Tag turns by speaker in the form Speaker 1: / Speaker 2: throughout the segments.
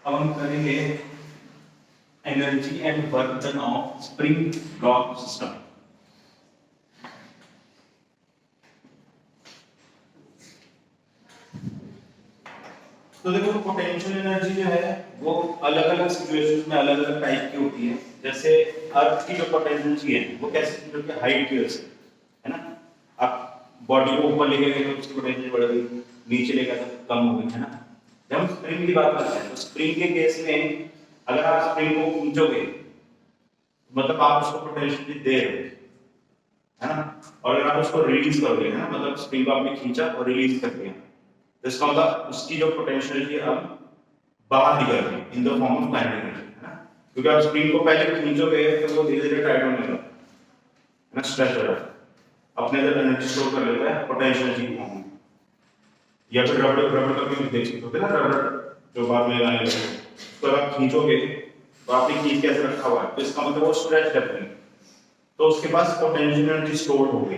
Speaker 1: अब हम करेंगे energy and work done of spring block system. तो देखो पोटेंशियल एनर्जी जो है वो अलग अलग सिचुएशंस में अलग अलग टाइप की होती है। जैसे अर्थ की जो पोटेंशियल एनर्जी है वो कैसे, जो कि हाइट की वजह से है ना, आप बॉडी को ऊपर लेके गए तो उसकी पोटेंशियल बढ़ गई, नीचे लेकर तो कम हो गई, है ना। जब हम स्प्रिंग की बात करते हैं तो स्प्रिंग के केस में अगर आप स्प्रिंग को खींचोगे मतलब आप उसको पोटेंशियल दे रहे हो, है ना, और अगर आप उसको रिलीज करोगे, है ना, मतलब स्प्रिंग को आपने खींचा और रिलीज कर दिया तो इसका मतलब उसकी जो पोटेंशियल अब बाहर निकल रही है in the form of kinetic energy, है ना। क्योंकि आप स्प्रिंग को पहले खींचोगे तो वो धीरे धीरे टाइट होने लगेगा, है ना, स्ट्रेच हो जाता है, अपने अंदर एनर्जी स्टोर कर लेता है पोटेंशियल एनर्जी की फॉर्म में। या फिर रबड़ रबड़ का भी देख सकते हो ना, रबड़ जो बाद में लगाने लगते हैं तो अगर आप खींचोगे तो आपने खींच कैसे रखा हुआ है तो इसका मतलब वो स्ट्रेच कर रही है, तो उसके पास पोटेंशियल एनर्जी स्टोर हो गई।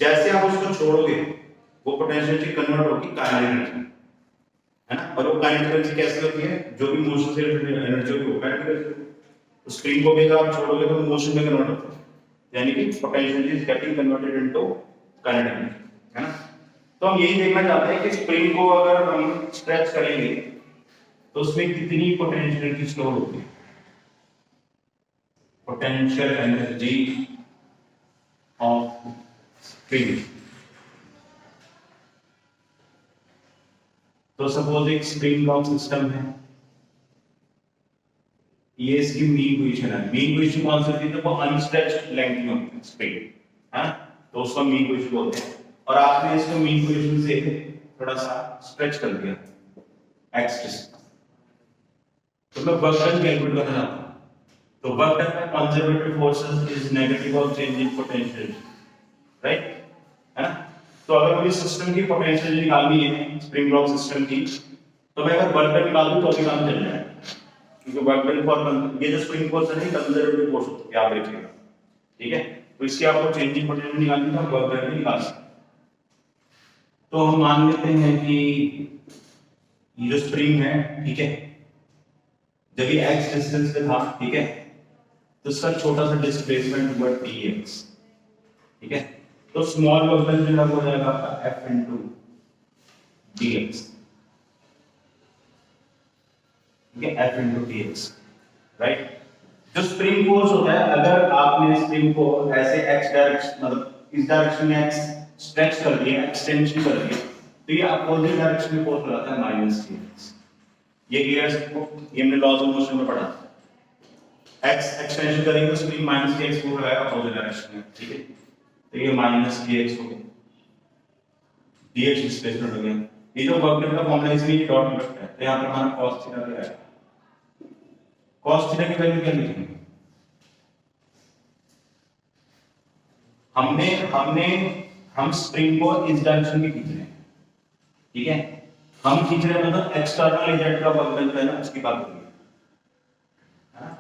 Speaker 1: जैसे आप उसको छोड़ोगे वो पोटेंशियल एनर्जी कन्वर्ट होगी काइनेटिक एनर्जी, है ना। और वो काइनेटिक एनर्जी कैसे होती है, जो भी मोशन से रिलेटेड एनर्जी होगी वो काइनेटिक एनर्जी। तो स्प्रिंग को भी अगर आप छोड़ोगे तो मोशन में कन्वर्ट होता है, यानी कि potential energy is getting converted into kinetic energy, है ना। तो हम यही देखना चाहते हैं कि स्प्रिंग को अगर हम स्ट्रेच करेंगे तो उसमें कितनी पोटेंशियल एनर्जी स्टोर होती है। Potential energy of spring. तो सपोज एक स्प्रिंग ब्लॉक सिस्टम है, ये इसकी मीन पोजीशन है। मीन पोजीशन कौन सी होती है, तो वो अनस्ट्रेच्ड लेंथ में होती है स्प्रिंग, है, तो उसका मीन पोजीशन बोलते हैं। और आपने इसको मीन पोजीशन से थोड़ा सा स्ट्रेच कर दिया एक्स डिस्टेंस, तो मैं वर्क डन कैलकुलेट करना चाहता हूं। तो work done by conservative forces is negative of change in potential, right, है ना। तो अगर मुझे सिस्टम की पोटेंशियल निकालनी है स्प्रिंग ब्लॉक सिस्टम की, तो मैं अगर वर्क डन निकाल दूं तो भी काम चल जाएगा, क्योंकि वर्क डन फॉर ये जो स्प्रिंग फोर्स है कंजर्वेटिव फोर्स होता है, याद रखिएगा, ठीक है। तो इसकी आपको चेंजिंग पोटेंशियल निकालनी है तो वर्क डन निकाल सकते। तो हम मान लेते हैं कि ये जो स्प्रिंग है, ठीक है, जब ये x डिस्टेंस पे था, ठीक है, तो इसका छोटा सा डिस्प्लेसमेंट हुआ dx, ठीक है। तो स्मॉल वर्क डन जो है वो हो जाएगा आपका f into dx, ठीक है, f into dx, राइट। जो स्प्रिंग फोर्स होता है, अगर आपने स्प्रिंग को ऐसे x डायरेक्शन मतलब इस डायरेक्शन में x स्ट्रेच कर दिया, एक्सटेंशन कर दिया, तो ये अपोजिट डायरेक्शन में फोर्स लगाता है माइनस dx। ये क्लियर है सबको, ये हमने लॉज ऑफ मोशन में पढ़ा। x एक्सटेंशन करेंगे तो स्प्रिंग माइनस dx फोर्स लगाएगा अपोजिट डायरेक्शन में, ठीक है। तो ये माइनस dx हो गया, dx डिस्प्लेसमेंट हो गया। ये जो वर्क डन का फॉर्मूला इसमें ये डॉट प्रोडक्ट है, तो यहां पर हमारा cos थीटा क्या है, cos थीटा की वैल्यू क्या लिखेंगे, हमने हमने हम स्प्रिंग को इस डायरेक्शन में खींच रहे हैं, ठीक है, हम खींच रहे हैं मतलब एक्सटर्नल एजेंट का वर्क डन है ना, उसकी बात हो रही है ना।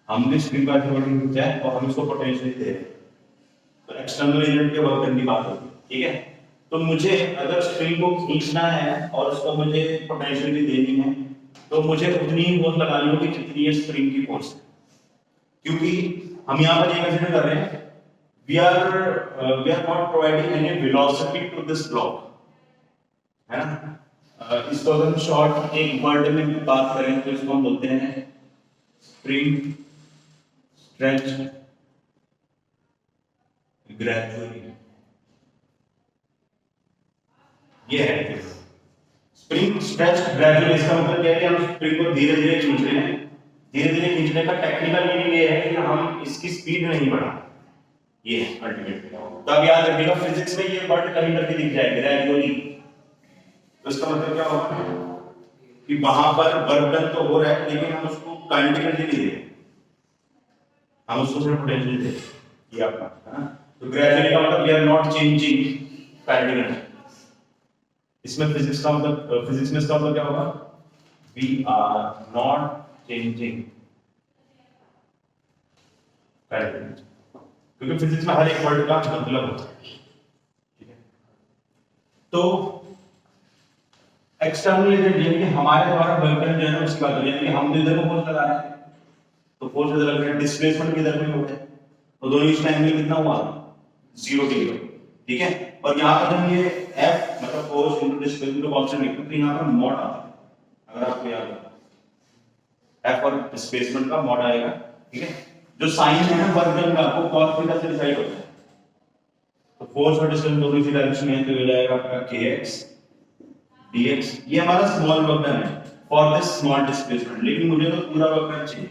Speaker 1: हमने स्प्रिंग का वर्क डन खींचा है और हम इसको पोटेंशियल दे रहे हैं, तो एक्सटर्नल एजेंट के वर्क डन की बात होगी, ठीक है। तो मुझे अगर स्प्रिंग को खींचना है और उसको मुझे पोटेंशियल भी देनी है तो मुझे उतनी ही फोर्स लगानी होगी जितनी है स्प्रिंग की फोर्स, क्योंकि हम यहां पर ये कंसीडर कर रहे हैं we are not providing any velocity to this block, है ना। इसको अगर हम शॉर्ट एक वर्ड में बात करें तो इसको हम बोलते हैं स्प्रिंग स्ट्रेच ग्रेजुअली, ये है स्प्रिंग स्ट्रेच ग्रेजुअली। इसका मतलब क्या है कि हम स्प्रिंग को धीरे धीरे खींच रहे हैं। धीरे धीरे खींचने का टेक्निकल मीनिंग ये है कि हम इसकी स्पीड नहीं बढ़ा, ये अल्टीमेटली। तो अब याद रखिएगा फिजिक्स में ये वर्ड कहीं करके दिख जाएगा ग्रेजुअली, तो इसका मतलब क्या होगा कि वहां पर वर्क डन तो हो रहा है लेकिन हम उसको काइनेटिक एनर्जी नहीं दे रहे, हम उसको सिर्फ पोटेंशियल दे रहे हैं, ये आपका है ना। तो ग्रेजुअली का मतलब we are not changing kinetic energy. इसमें फिजिक्स का मतलब फिजिक्स में इसका मतलब क्या होगा, we are not changing kinetic energy, क्योंकि फिजिक्स में हर एक वर्ड का मतलब होता है, ठीक है। तो एक्सटर्नल एजेंट यानी कि हमारे द्वारा वर्क डन जो है ना उसकी बात हो रही है, यानी कि हम इधर को फोर्स लगा रहे हैं तो फोर्स इधर लग रहा है, डिस्प्लेसमेंट किधर में हो गया तो दोनों इसका एंगल कितना हुआ 0 डिग्री, ठीक है। और यहाँ पर जब ये F मतलब फोर्स इनटू डिस्प्लेसमेंट को कांस्टेंट लिखते हैं तो यहाँ पर मॉड आता है, अगर आपको याद हो F और डिस्प्लेसमेंट का मॉड आएगा, ठीक है। जो साइन है ना वर्क डन का वो cos थीटा से डिसाइड होता है, तो फोर्स और डिस्टेंस दोनों इसी डायरेक्शन में है तो ये जाएगा आपका kx dx। ये हमारा स्मॉल वर्क डन है फॉर दिस स्मॉल डिस्प्लेसमेंट, लेकिन मुझे तो पूरा वर्क डन चाहिए।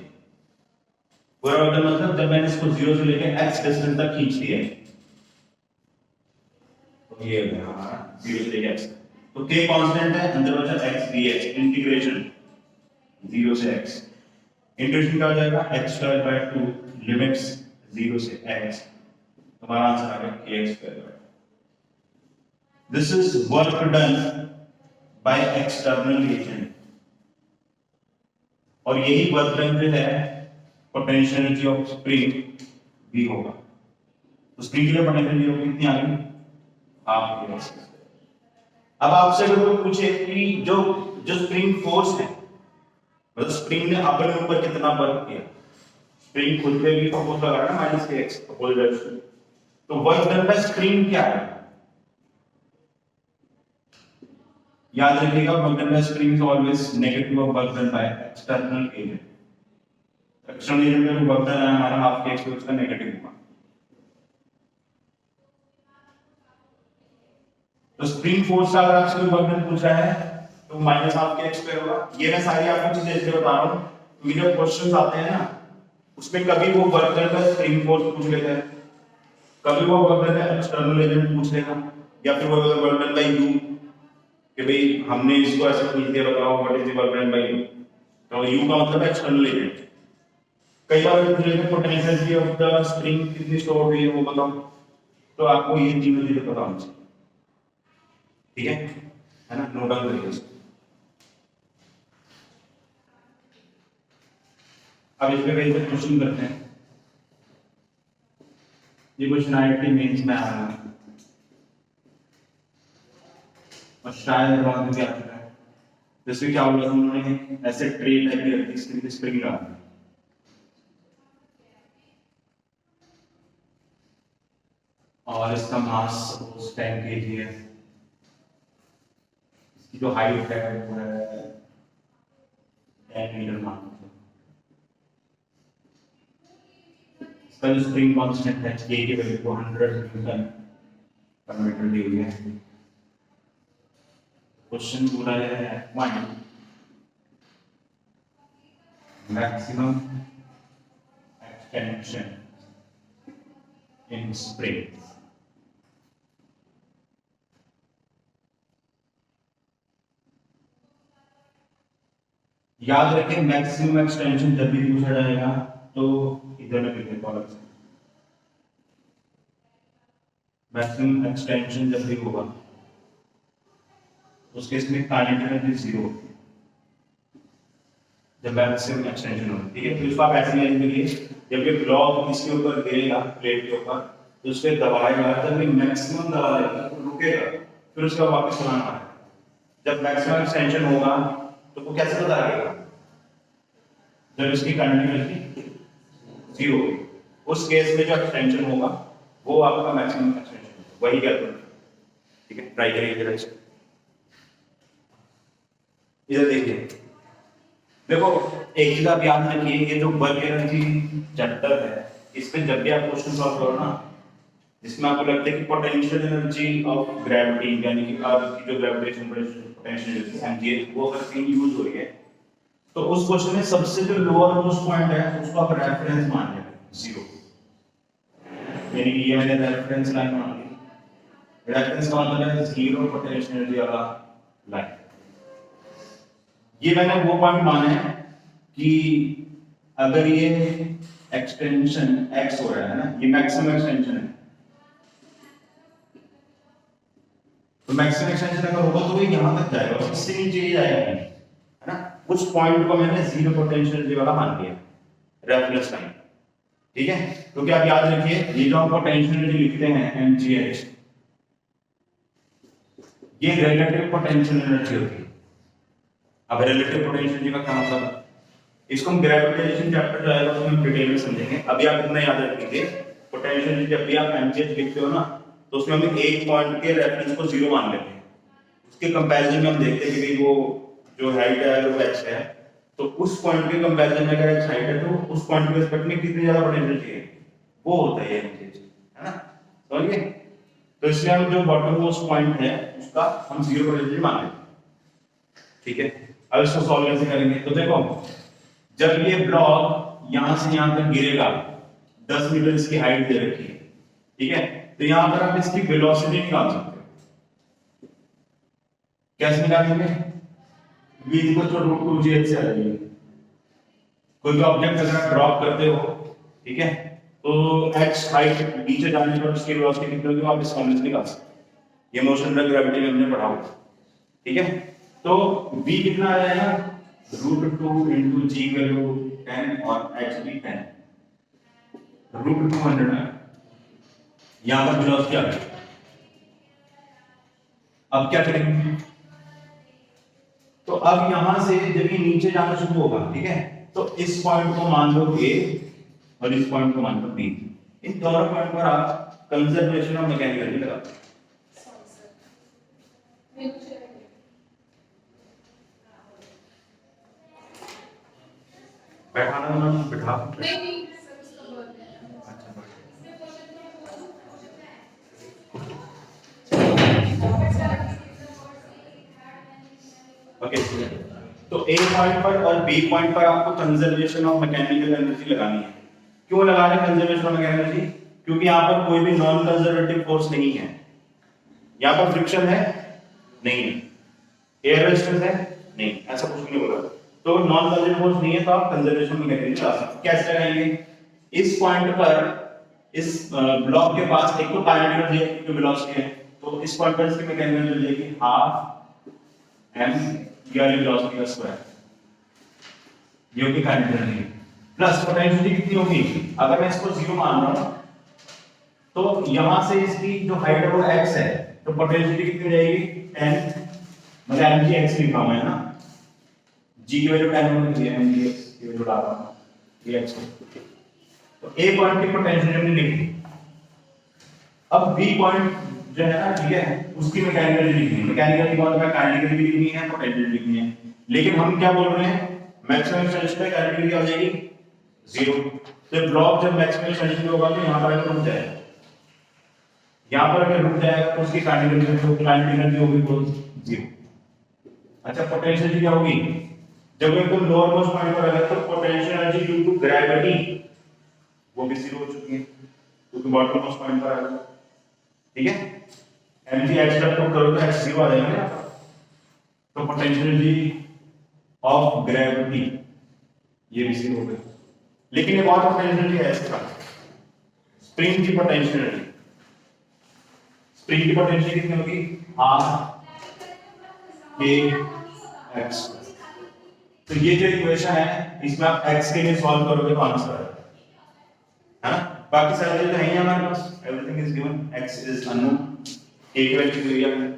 Speaker 1: पूरा वर्क डन मतलब जब मैंने इसको 0 से लेकर x डिस्टेंस तक खींच दिया तो ये हो गया हमारा 0 से लेकर x, तो k कांस्टेंट है, अंदर बचा x dx, इंटीग्रेशन 0 से x, इंटीग्रेशन क्या हो जाएगा x²/2 लिमिट्स 0 से x, हमारा आंसर आ गया kx²। This is work done by external agent, और यही वर्क डन जो है पोटेंशियल एनर्जी ऑफ स्प्रिंग भी होगा। तो स्प्रिंग के लिए पोटेंशियल एनर्जी होगी कितनी आ गई हाफ kx। अब आपसे अगर कोई पूछे कि जो स्प्रिंग फोर्स है मतलब स्प्रिंग ने अपने ऊपर कितना वर्क किया, स्प्रिंग खुद पे भी फोर्स लगा रहा है -kx अपोजिट डायरेक्शन, तो वर्क डन बाय स्प्रिंग क्या है याद रखिएगा, work done by spring is always negative of work done by external agent. External agent में वर्क डन है हमारा हाफ kx तो उसका नेगेटिव होगा। तो स्प्रिंग फोर्स का अगर आपसे कोई वर्क डन पूछ रहा है तो -हाफ kx² होगा। ये मैं सारी आपको चीजें इसलिए बता रहा हूं क्योंकि जब क्वेश्चंस आते हैं ना उसमें कभी वो work done by spring force पूछ लेता है, कभी वो work done by external agent पूछ लेगा, या फिर वो वर्क डन बाय यू कि भाई हमने इसको ऐसा पूछ दिया बताओ what is the work done by you, तो यू का मतलब है एक्सटर्नल एजेंट। कई बार पूछ लेते हैं potential energy of the spring कितनी स्टोर हुई है वो बताओ, तो आपको ये तीनों चीजें पता होनी चाहिए, ठीक है ना, नोट डाउन करिए इसको। अब इस पे वैसे क्वेश्चन करते हैं, ये क्वेश्चन आईआईटी मेंस में आया है और शायद एडवांस में भी आ चुका है। जैसे क्या होगा उन्होंने ऐसे ट्रे टाइप की रखी इसके स्प्रिंग लगा और इसका मास सपोज 10 kg है, इसकी जो हाइट है वो है 10 मीटर मान लो, इसका जो स्प्रिंग कांस्टेंट है k की वैल्यू को 100 न्यूटन पर मीटर दी हुई है। क्वेश्चन पूरा है point maximum extension in spring. याद रखें मैक्सिमम एक्सटेंशन जब भी पूछा जाएगा तो इधर में लिखने कॉलम से मैक्सिमम एक्सटेंशन जब भी होगा उस केस में काइनेटिक एनर्जी 0 होती है जब मैक्सिमम एक्सटेंशन होगा, ठीक है। तो इसको आप ऐसे लिख लीजिए, जब ये ब्लॉक इसके ऊपर गिरेगा प्लेट के ऊपर तो उस पे दबाएगा, जब ये मैक्सिमम दबा देगा तो रुकेगा, फिर उसका वापस चलाना है। जब मैक्सिमम एक्सटेंशन होगा तो वो कैसे पता लगेगा, जब इसकी काइनेटिक एनर्जी 0 होगी, उस केस में जो एक्सटेंशन होगा वो आपका मैक्सिमम एक्सटेंशन होगा, वही कैलकुलेट, ठीक है। ट्राई करिए जरा इसको, इधर देखिए, देखो एक चीज आप याद रखिए, ये जो वर्क एनर्जी चैप्टर है इस पे जब भी आप क्वेश्चन सॉल्व करो ना जिसमें आपको लगता है कि पोटेंशियल एनर्जी ऑफ ग्रेविटी यानी कि अर्थ की जो ग्रेविटेशन पोटेंशियल एनर्जी mgh वो अगर कहीं यूज हो रही है तो उस क्वेश्चन में सबसे जो लोअर मोस्ट पॉइंट है उसको आप रेफरेंस मान लें 0, यानी कि ये मैंने रेफरेंस लाइन मान ली। रेफरेंस का मतलब है 0 पोटेंशियल एनर्जी वाला लाइन। ये मैंने वो पॉइंट माना है कि अगर ये एक्सटेंशन x हो रहा है ना, ये मैक्सिमम एक्सटेंशन है, तो मैक्सिमम एक्सटेंशन अगर होगा तो ये यहां तक जाएगा और इससे नीचे ही जाएगा नहीं, है ना। उस पॉइंट को मैंने 0 पोटेंशियल एनर्जी वाला मान लिया रेफरेंस लाइन, ठीक है। क्योंकि आप याद रखिए ये जो हम पोटेंशियल एनर्जी लिखते हैं mgh ये रिलेटिव पोटेंशियल एनर्जी होती है, अब रिलेटिव पोटेंशियल एनर्जी का क्या मतलब है, इसको हम ग्रेविटेशन चैप्टर जो आएगा उसमें हम डिटेल में समझेंगे। अभी आप इतना याद रखिए, पोटेंशियल जब भी आप एमजीएच लिखते हो ना तो उसमें हम एक पॉइंट के रेफरेंस को 0 मान लेते हैं। उसके कंपैरिजन में हम देखते हैं कि वो जो हाइट है अगर वो h है तो उस पॉइंट के कंपैरिजन में अगर h हाइट है तो उस पॉइंट के रिस्पेक्ट में कितनी ज्यादा पोटेंशियल चाहिए, वो होता है एमजीएच, है ना, समझिए। तो इसलिए हम जो बॉटम मोस्ट पॉइंट है उसका हम 0 पोटेंशियल मान लेते हैं, ठीक है। अब इसको सॉल्व कैसे करेंगे, तो देखो जब ये ब्लॉक यहां से यहां तक गिरेगा 10 मीटर इसकी हाइट दे रखी है, ठीक है, तो यहां पर आप इसकी वेलोसिटी निकाल सकते हो। कैसे निकालेंगे, v √2gh से आ जाएगी। कोई भी ऑब्जेक्ट अगर आप ड्रॉप करते हो, ठीक है, तो h हाइट नीचे जाने पर उसकी वेलोसिटी कितनी होगी आप इस फॉर्मूले से निकाल सकते हो। ये मोशन बाय ग्रेविटी में हमने पढ़ा होगा, ठीक है। तो v कितना आ जाएगा √2 into g वैल्यू 10 और h भी 10, √200 है। यहां पर वेलोसिटी आ गई। अब क्या करेंगे, तो अब यहां से जब ये नीचे जाना शुरू होगा, ठीक है, तो इस पॉइंट को मान लो a और इस पॉइंट को मान लो b। इन दोनों पॉइंट पर आप कंजर्वेशन ऑफ मैकेनिकल एनर्जी लगा बैठाना ना बिठा नहीं ओके। तो ए पॉइंट पर और बी पॉइंट पर आपको कंजर्वेशन ऑफ मैकेनिकल एनर्जी लगानी है। क्यों लगा रहे हैं कंजर्वेशन ऑफ मैकेनिकल एनर्जी, क्योंकि यहां पर कोई भी नॉन कंजर्वेटिव फोर्स नहीं है। यहां पर फ्रिक्शन है नहीं है, एयर रेजिस्टेंस है नहीं, ऐसा कुछ नहीं होगा। तो नॉन कंजर्वेटिव फोर्स नहीं है तो आप कंजर्वेशन ऑफ मैकेनिकल एनर्जी लगा सकते हैं। कैसे लगाएंगे, इस पॉइंट पर इस ब्लॉक के पास एक तो काइनेटिक एनर्जी है, जो वेलोसिटी है, तो इस पॉइंट पर इसकी मैकेनिकल एनर्जी हो जाएगी हाफ m यानी वेलोसिटी का स्क्वायर, ये होगी काइनेटिक एनर्जी प्लस पोटेंशियल कितनी होगी। अगर मैं इसको 0 मान रहा हूं तो यहां से इसकी जो हाइट है वो x है, तो पोटेंशियल कितनी हो जाएगी 10, मतलब m की x लिखा हुआ है ना, g की वैल्यू 10 होगी, m की x की वैल्यू डाल रहा हूं ये x। तो a पॉइंट की पोटेंशियल हमने लिख ली। अब b पॉइंट जो है ना, ठीक है, उसकी मैकेनिकल एनर्जी लिखनी है। मैकेनिकल एनर्जी कौन सा, काइनेटिक एनर्जी लिखनी है, पोटेंशियल लिखनी है। लेकिन हम क्या बोल रहे हैं, मैक्सिमम एक्सटेंशन पे काइनेटिक एनर्जी आ जाएगी 0। तो ब्लॉक जब मैक्सिमम एक्सटेंशन पे होगा तो यहां पर अगर रुक जाएगा, यहां पर अगर रुक जाएगा तो उसकी काइनेटिक एनर्जी होगी वो 0। अच्छा, पोटेंशियल एनर्जी क्या होगी, जब एकदम लोअर मोस्ट पॉइंट पर अगर, तो potential energy due to gravity वो भी 0 हो चुकी है, क्योंकि बॉटम मोस्ट पॉइंट पर आएगा, ठीक है। mg h तक तो करो तो h 0 आ जाएगा ना, तो पोटेंशियल एनर्जी ऑफ ग्रेविटी ये भी 0 हो गई। लेकिन एक और पोटेंशियल एनर्जी है इसका, स्प्रिंग की पोटेंशियल एनर्जी। स्प्रिंग की पोटेंशियल कितनी होगी, हाफ kx। तो ये जो इक्वेशन है इसमें आप x के लिए सॉल्व करोगे तो आंसर है ना। बाकी सारे चीजें हैं हमारे पास, everything is given, x is unknown, a की वैल्यू दिया है,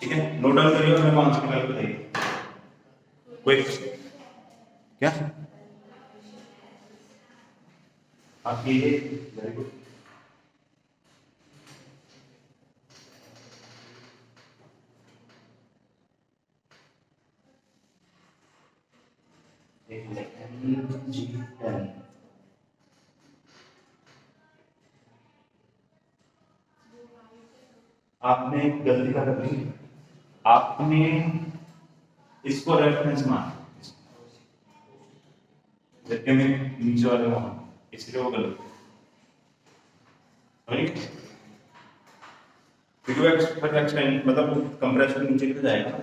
Speaker 1: ठीक है। नोट डाउन करिए और मेरे को आंसर निकाल के बताइए। क्विक क्या आप ये वेरी गुड। mgn आपने गलती कर ली, आपने इसको रेफरेंस मान जबकि मैं नीचे वाले वहां, इसलिए वो गलत है, क्योंकि वो एक्सटेंड मतलब कंप्रेशन नीचे की जाएगा।